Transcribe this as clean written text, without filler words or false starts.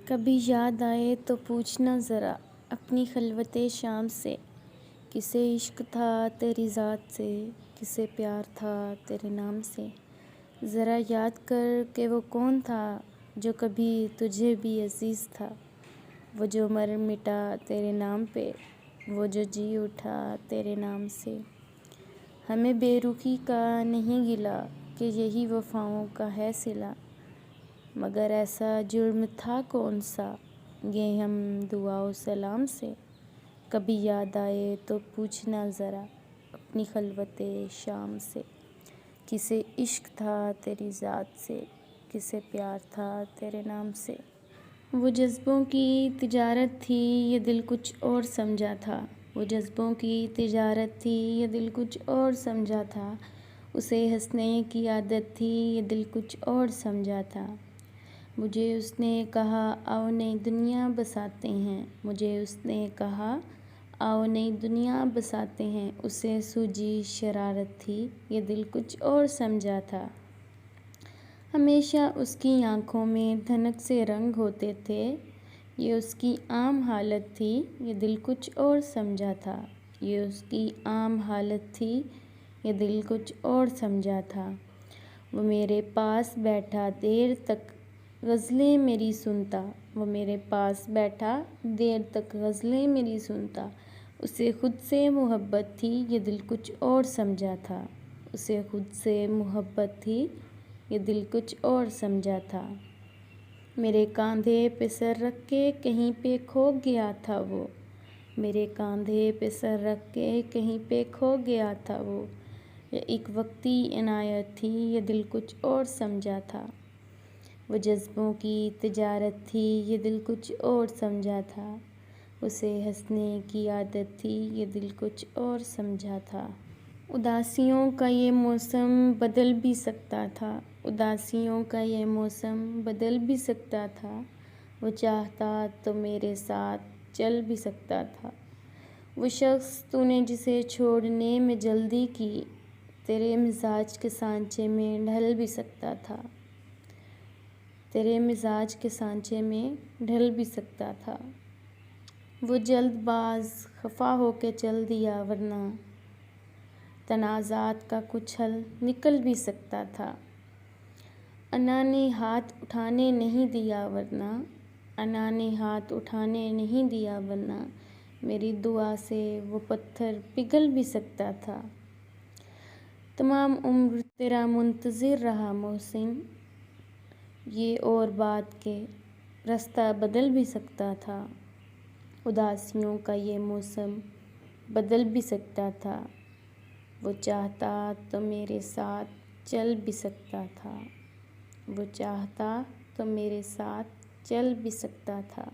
कभी याद आए तो पूछना ज़रा अपनी खलवते शाम से, किसे इश्क था तेरी ज़ात से, किसे प्यार था तेरे नाम से। ज़रा याद कर कि वो कौन था जो कभी तुझे भी अजीज़ था, वो जो मर मिटा तेरे नाम पे, वो जो जी उठा तेरे नाम से। हमें बेरुखी का नहीं गिला कि यही वफ़ाओं का है सिला, मगर ऐसा जुर्म था कौन सा ये हम दुआओ सलाम से। कभी याद आए तो पूछना ज़रा अपनी खलवते शाम से, किसे इश्क था तेरी ज़ात से, किसे प्यार था तेरे नाम से। वो जज्बों की तिजारत थी ये दिल कुछ और समझा था, वो जज्बों की तिजारत थी ये दिल कुछ और समझा था। उसे हंसने की आदत थी ये दिल कुछ और समझा था। मुझे उसने कहा आओ नई दुनिया बसाते हैं, मुझे उसने कहा आओ नई दुनिया बसाते हैं। उसे सूझी शरारत थी ये दिल कुछ और समझा था। हमेशा उसकी आँखों में धनक से रंग होते थे, ये उसकी आम हालत थी ये दिल कुछ और समझा था। ये उसकी आम हालत थी ये दिल कुछ और समझा था। वो मेरे पास बैठा देर तक गज़लें मेरी सुनता, वो मेरे पास बैठा देर तक गज़लें मेरी सुनता। उसे खुद से मोहब्बत थी ये दिल कुछ और समझा था। उसे खुद से मोहब्बत थी ये दिल कुछ और समझा था। मेरे कंधे पे सर रख के कहीं पे खो गया था वो, मेरे कंधे पे सर रख के कहीं पे खो गया था वो। ये एक वक्ती इनायत थी ये दिल कुछ और समझा था। वो जज्बों की तिजारत थी ये दिल कुछ और समझा था। उसे हंसने की आदत थी ये दिल कुछ और समझा था। उदासियों का ये मौसम बदल भी सकता था, उदासियों का ये मौसम बदल भी सकता था। वो चाहता तो मेरे साथ चल भी सकता था। वो शख्स तूने जिसे छोड़ने में जल्दी की, तेरे मिजाज के सांचे में ढल भी सकता था, तेरे मिजाज के सांचे में ढल भी सकता था। वो जल्दबाज खफा होके चल दिया वरना तनाज़ात का कुछ हल निकल भी सकता था। अना ने हाथ उठाने नहीं दिया वरना, अना ने हाथ उठाने नहीं दिया वरना मेरी दुआ से वो पत्थर पिघल भी सकता था। तमाम उम्र तेरा मुंतज़िर रहा मोहसिन, ये और बात के रास्ता बदल भी सकता था। उदासियों का ये मौसम बदल भी सकता था। वो चाहता तो मेरे साथ चल भी सकता था, वो चाहता तो मेरे साथ चल भी सकता था।